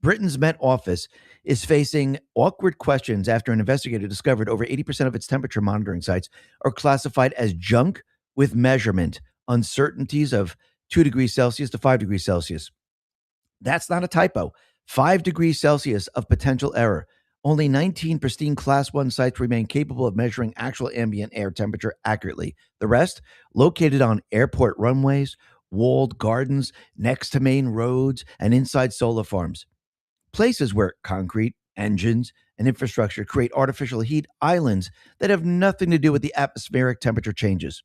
Britain's Met Office is facing awkward questions after an investigator discovered over 80% of its temperature monitoring sites are classified as junk with measurement uncertainties of 2 degrees Celsius to 5 degrees Celsius. That's not a typo. 5 degrees Celsius of potential error. Only 19 pristine Class 1 sites remain capable of measuring actual ambient air temperature accurately. The rest, located on airport runways, walled gardens, next to main roads, and inside solar farms. Places where concrete, engines, and infrastructure create artificial heat islands that have nothing to do with the atmospheric temperature changes.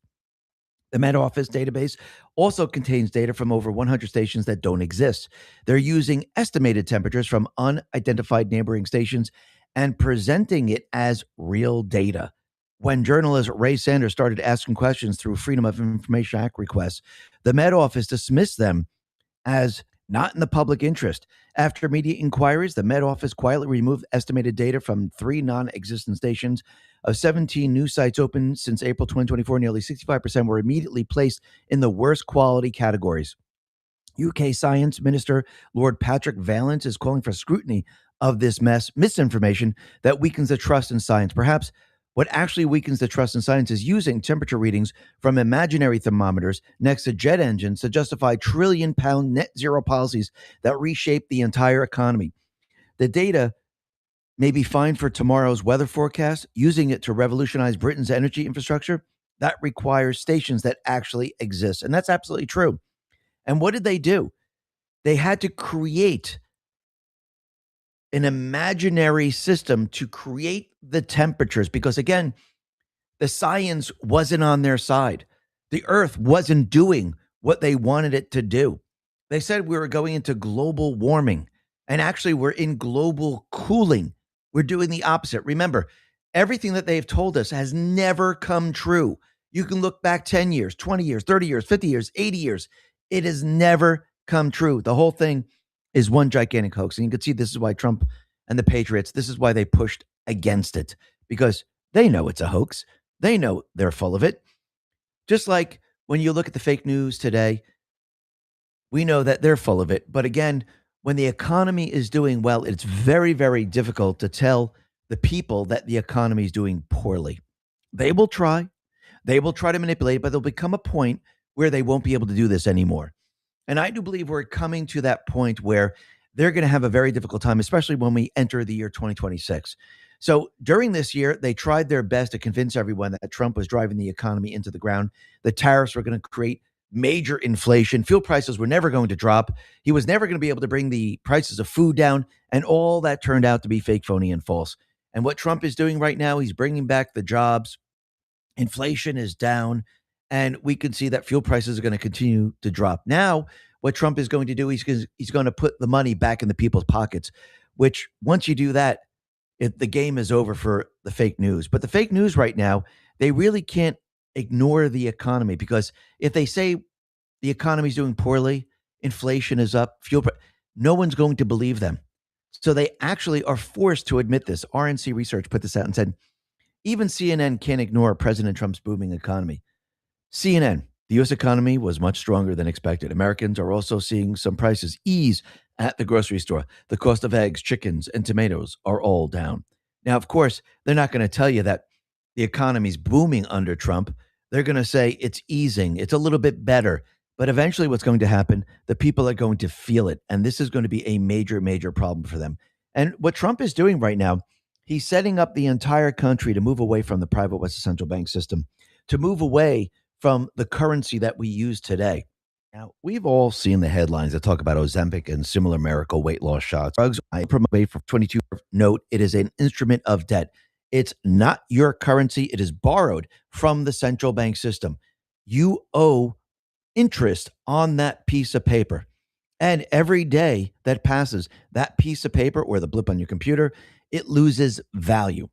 The Met Office database also contains data from over 100 stations that don't exist. They're using estimated temperatures from unidentified neighboring stations and presenting it as real data. When journalist Ray Sanders started asking questions through Freedom of Information Act requests, the Met Office dismissed them as not in the public interest. After media inquiries, the Met Office quietly removed estimated data from 3 non-existent stations. Of 17 new sites open since April 2024, nearly 65% were immediately placed in the worst quality categories. UK Science Minister Lord Patrick Vallance is calling for scrutiny of this misinformation that weakens the trust in science. Perhaps what actually weakens the trust in science is using temperature readings from imaginary thermometers next to jet engines to justify trillion-pound net zero policies that reshape the entire economy. The data may be fine for tomorrow's weather forecast. Using it to revolutionize Britain's energy infrastructure, that requires stations that actually exist. And that's absolutely true. And what did they do? They had to create an imaginary system to create the temperatures because, again, the science wasn't on their side. The Earth wasn't doing what they wanted it to do. They said we were going into global warming, and actually we're in global cooling. We're doing the opposite. Remember, everything that they've told us has never come true. You can look back 10 years, 20 years, 30 years, 50 years, 80 years. It has never come true. The whole thing is one gigantic hoax. And you can see this is why Trump and the Patriots, this is why they pushed against it, because they know it's a hoax. They know they're full of it. Just like when you look at the fake news today, we know that they're full of it. But again, when the economy is doing well, it's very, very difficult to tell the people that the economy is doing poorly. They will try. They will try to manipulate, but there'll become a point where they won't be able to do this anymore. And I do believe we're coming to that point where they're going to have a very difficult time, especially when we enter the year 2026. So during this year, they tried their best to convince everyone that Trump was driving the economy into the ground. The tariffs were going to create major inflation. Fuel prices were never going to drop. He was never going to be able to bring the prices of food down. And all that turned out to be fake, phony, and false. And what Trump is doing right now, he's bringing back the jobs. Inflation is down. And we can see that fuel prices are going to continue to drop. Now, what Trump is going to do, he's going to put the money back in the people's pockets, which once you do that, the game is over for the fake news. But the fake news right now, they really can't ignore the economy, because if they say the economy is doing poorly, inflation is up, no one's going to believe them. So they actually are forced to admit this. RNC Research put this out and said, even CNN can't ignore President Trump's booming economy. CNN, the U.S. economy was much stronger than expected. Americans are also seeing some prices ease at the grocery store. The cost of eggs, chickens, and tomatoes are all down. Now, of course, they're not going to tell you that the economy's booming under Trump. They're going to say it's easing. It's a little bit better. But eventually what's going to happen, the people are going to feel it. And this is going to be a major, major problem for them. And what Trump is doing right now, he's setting up the entire country to move away from the private Western central bank system, to move away from the currency that we use today. Now, we've all seen the headlines that talk about Ozempic and similar miracle weight loss shots. Drugs, I promote for 22. Note, it is an instrument of debt. It's not your currency. It is borrowed from the central bank system. You owe interest on that piece of paper. And every day that passes, that piece of paper or the blip on your computer, it loses value.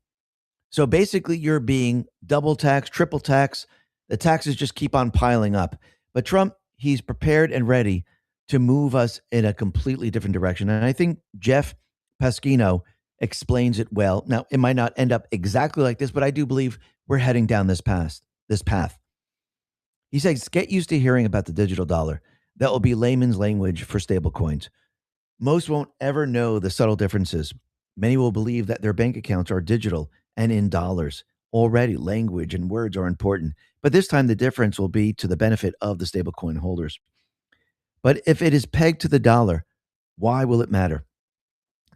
So basically, you're being double taxed, triple taxed. The taxes just keep on piling up. But Trump, he's prepared and ready to move us in a completely different direction. And I think Jeff Pasquino explains it well. Now, it might not end up exactly like this, but I do believe we're heading down this path. He says, get used to hearing about the digital dollar. That will be layman's language for stable coins. Most won't ever know the subtle differences. Many will believe that their bank accounts are digital and in dollars. Already, language and words are important. But this time, the difference will be to the benefit of the stablecoin holders. But if it is pegged to the dollar, Why will it matter?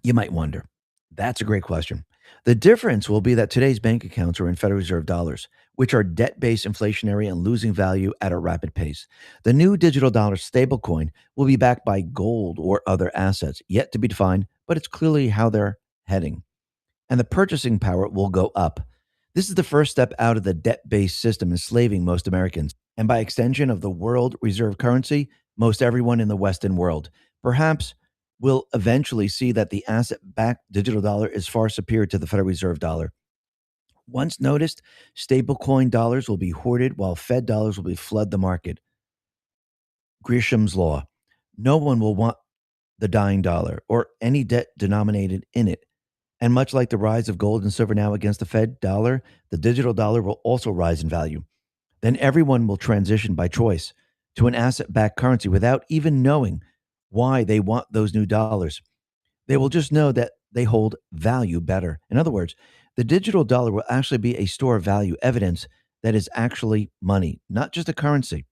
You might wonder. That's a great question. The difference will be that today's bank accounts are in Federal Reserve dollars, which are debt-based, inflationary, and losing value at a rapid pace. The new digital dollar stablecoin will be backed by gold or other assets, yet to be defined, but it's clearly how they're heading. And the purchasing power will go up. This is the first step out of the debt-based system enslaving most Americans, and by extension of the world reserve currency, most everyone in the Western world. Perhaps we'll eventually see that the asset-backed digital dollar is far superior to the Federal Reserve dollar. Once noticed, stablecoin dollars will be hoarded while Fed dollars will be flood the market. Gresham's law. No one will want the dying dollar or any debt denominated in it. And much like the rise of gold and silver now against the Fed dollar, the digital dollar will also rise in value. Then everyone will transition by choice to an asset-backed currency without even knowing why they want those new dollars. They will just know that they hold value better. In other words, the digital dollar will actually be a store of value, evidence that is actually money, not just a currency.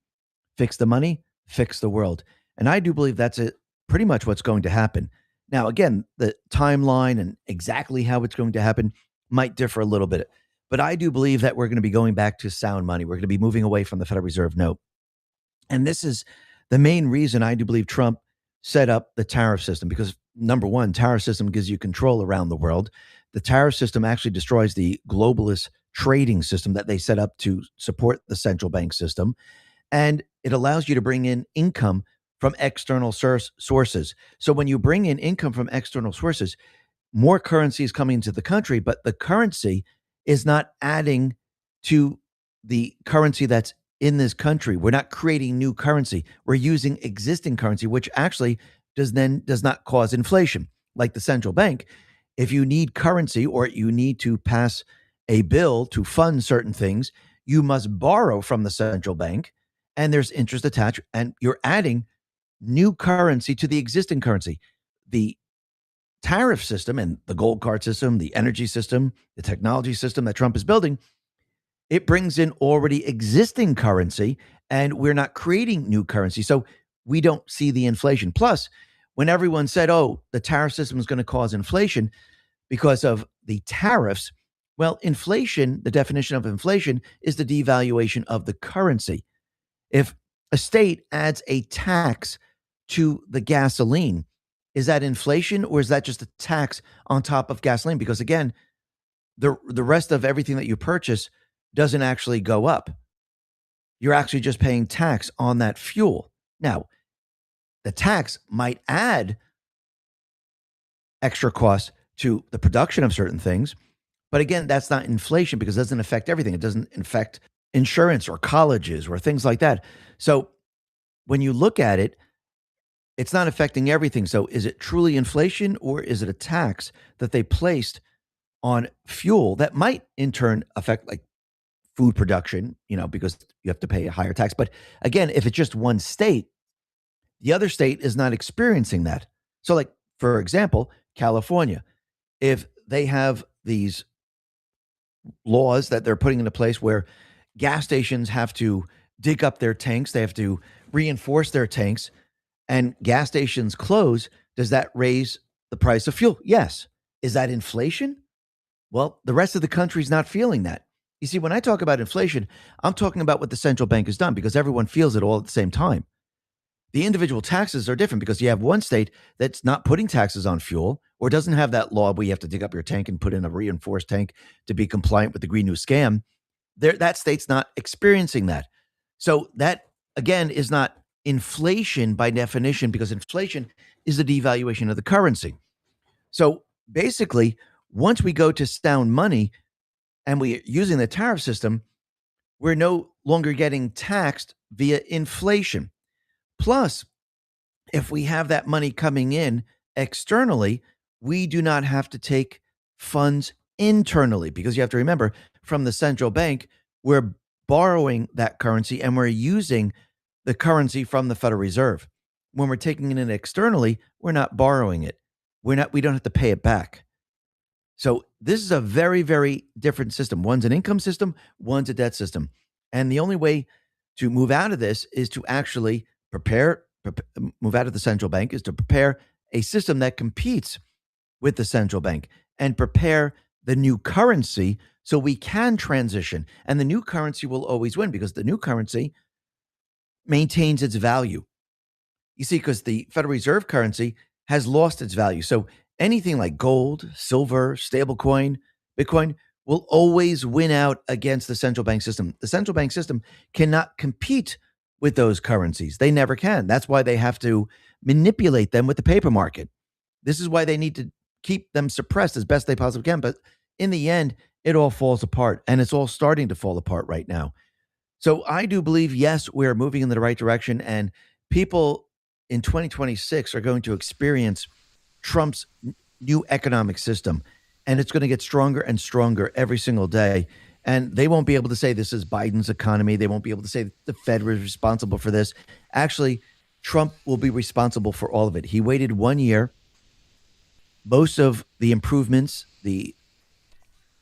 Fix the money, fix the world. And I do believe that's pretty much what's going to happen. Now, again, the timeline and exactly how it's going to happen might differ a little bit. But I do believe that we're going to be going back to sound money. We're going to be moving away from the Federal Reserve note. And this is the main reason I do believe Trump set up the tariff system, because number one, tariff system gives you control around the world. The tariff system actually destroys the globalist trading system that they set up to support the central bank system. And it allows you to bring in income from external sources. So when you bring in income from external sources, more currency is coming into the country, but the currency is not adding to the currency that's in this country. We're not creating new currency. We're using existing currency, which actually does not cause inflation. Like the central bank, if you need currency or you need to pass a bill to fund certain things, you must borrow from the central bank, and there's interest attached, and you're adding new currency to the existing currency. The tariff system and the gold card system, the energy system, the technology system that Trump is building, it brings in already existing currency, and we're not creating new currency. So we don't see the inflation. Plus, when everyone said, oh, the tariff system is going to cause inflation because of the tariffs, well, inflation, the definition of inflation is the devaluation of the currency. If a state adds a tax to the gasoline, is that inflation or is that just a tax on top of gasoline? Because again, the rest of everything that you purchase doesn't actually go up. You're actually just paying tax on that fuel. Now, the tax might add extra costs to the production of certain things, but again, that's not inflation because it doesn't affect everything. It doesn't affect insurance or colleges or things like that. So when you look at it, it's not affecting everything. So is it truly inflation or is it a tax that they placed on fuel that might in turn affect like food production, because you have to pay a higher tax. But again, if it's just one state, the other state is not experiencing that. So like, for example, California, if they have these laws that they're putting into place where gas stations have to dig up their tanks, they have to reinforce their tanks, and gas stations close, does that raise the price of fuel? Yes. Is that inflation? Well, the rest of the country is not feeling that. You see, when I talk about inflation, I'm talking about what the central bank has done because everyone feels it all at the same time. The individual taxes are different because you have one state that's not putting taxes on fuel or doesn't have that law where you have to dig up your tank and put in a reinforced tank to be compliant with the Green New Scam. That state's not experiencing that. So that, again, is not inflation by definition because inflation is the devaluation of the currency. So basically, once we go to sound money and we're using the tariff system, we're no longer getting taxed via inflation. Plus, if we have that money coming in externally, we do not have to take funds internally because you have to remember from the central bank, we're borrowing that currency and we're using the currency from the Federal Reserve. When we're taking it in externally, we're not borrowing it. We don't have to pay it back. So this is a very, very different system. One's an income system, one's a debt system. And the only way to move out of this is to actually move out of the central bank is to prepare a system that competes with the central bank and prepare the new currency so we can transition. And the new currency will always win because the new currency maintains its value. You see, because the Federal Reserve currency has lost its value. So anything like gold, silver, stablecoin, Bitcoin will always win out against the central bank system. The central bank system cannot compete with those currencies. They never can. That's why they have to manipulate them with the paper market. This is why they need to keep them suppressed as best they possibly can. But in the end, it all falls apart, and it's all starting to fall apart right now. So I do believe, yes, we're moving in the right direction, and people in 2026 are going to experience Trump's new economic system, and it's going to get stronger and stronger every single day. And they won't be able to say this is Biden's economy. They won't be able to say the Fed was responsible for this. Actually, Trump will be responsible for all of it. He waited 1 year. Most of the improvements, the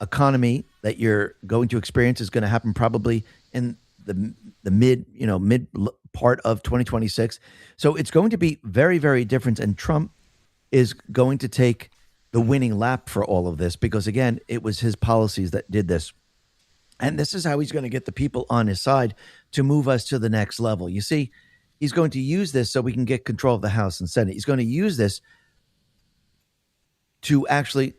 economy that you're going to experience is going to happen probably in the mid part of 2026. So it's going to be very, very different. And Trump is going to take the winning lap for all of this because, again, it was his policies that did this. And this is how he's going to get the people on his side to move us to the next level. You see, he's going to use this so we can get control of the House and Senate. He's going to use this to actually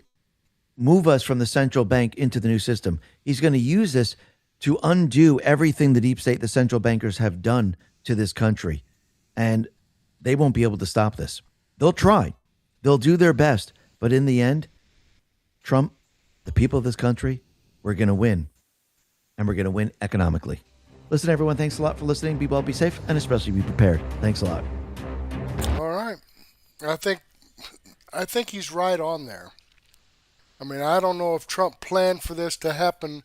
move us from the central bank into the new system. He's going to use this to undo everything the deep state, the central bankers have done to this country. And they won't be able to stop this. They'll try. They'll do their best. But in the end, Trump, the people of this country, we're going to win. And we're going to win economically. Listen, everyone, thanks a lot for listening. Be well, be safe, and especially be prepared. Thanks a lot. All right. I think he's right on there. I mean, I don't know if Trump planned for this to happen.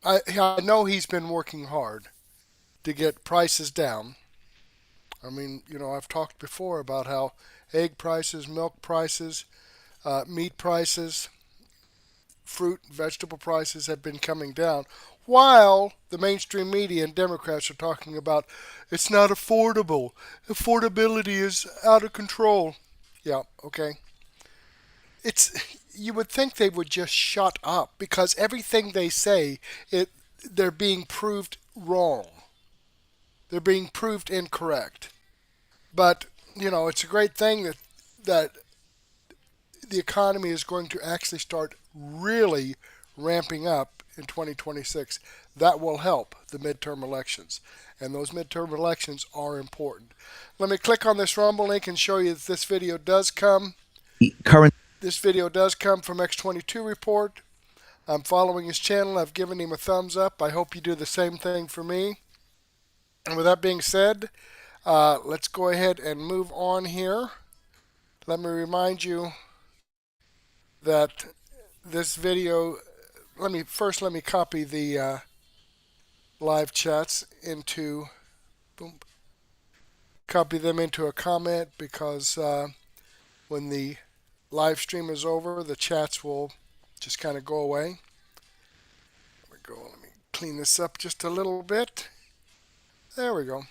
I know he's been working hard to get prices down. I mean, I've talked before about how egg prices, milk prices, meat prices, fruit and vegetable prices have been coming down, while the mainstream media and Democrats are talking about it's not affordable. Affordability is out of control. Yeah, okay. You would think they would just shut up because everything they say, they're being proved wrong. They're being proved incorrect. But, it's a great thing that the economy is going to actually start really ramping up in 2026. That will help the midterm elections. And those midterm elections are important. Let me click on this Rumble link and show you that this video does come. This video does come from X22 Report. I'm following his channel. I've given him a thumbs up. I hope you do the same thing for me. And with that being said, let's go ahead and move on here. Let me remind you that this video, let me copy the live chats into, copy them into a comment because when the live stream is over, the chats will just kind of go away. Let me clean this up just a little bit. There we go.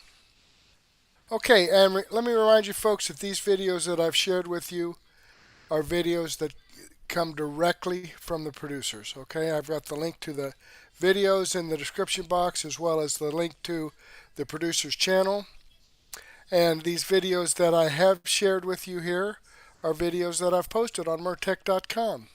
Okay, and let me remind you folks that these videos that I've shared with you are videos that come directly from the producers. Okay, I've got the link to the videos in the description box as well as the link to the producer's channel. And these videos that I have shared with you here are videos that I've posted on Murtech.com.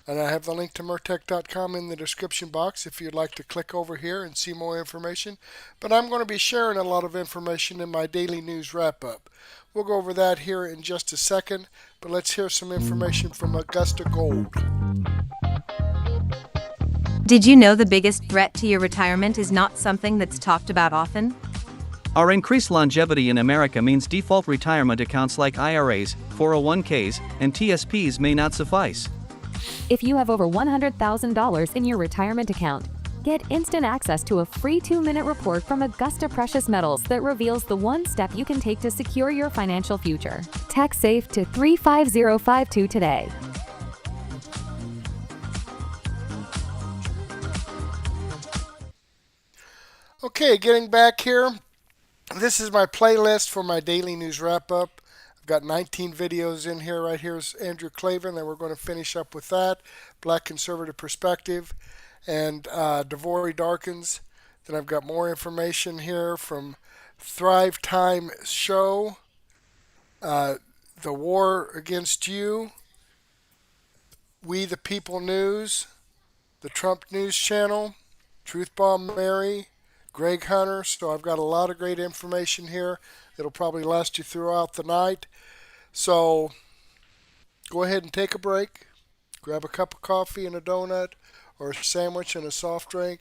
And I have the link to Murtech.com in the description box if you'd like to click over here and see more information. But I'm going to be sharing a lot of information in my daily news wrap-up. We'll go over that here in just a second, but let's hear some information from Augusta Gold. Did you know the biggest threat to your retirement is not something that's talked about often? Our increased longevity in America means default retirement accounts like IRAs, 401ks, and TSPs may not suffice. If you have over $100,000 in your retirement account, get instant access to a free 2-minute report from Augusta Precious Metals that reveals the one step you can take to secure your financial future. Text SAFE to 35052 today. Okay, getting back here. This is my playlist for my daily news wrap-up. I've got 19 videos in here. Right here is Andrew Klavan, then we're going to finish up with that. Black Conservative Perspective, and Devory Darkins. Then I've got more information here from Thrive Time Show, The War Against You, We the People News, the Trump News Channel, Truth Bomb Mary, Greg Hunter. So I've got a lot of great information here. It'll probably last you throughout the night. So go ahead and take a break. Grab a cup of coffee and a donut, or a sandwich and a soft drink,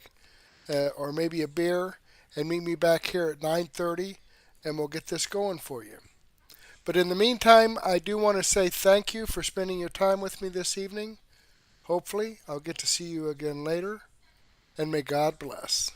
or maybe a beer, and meet me back here at 9:30, and we'll get this going for you. But in the meantime, I do want to say thank you for spending your time with me this evening. Hopefully, I'll get to see you again later, and may God bless.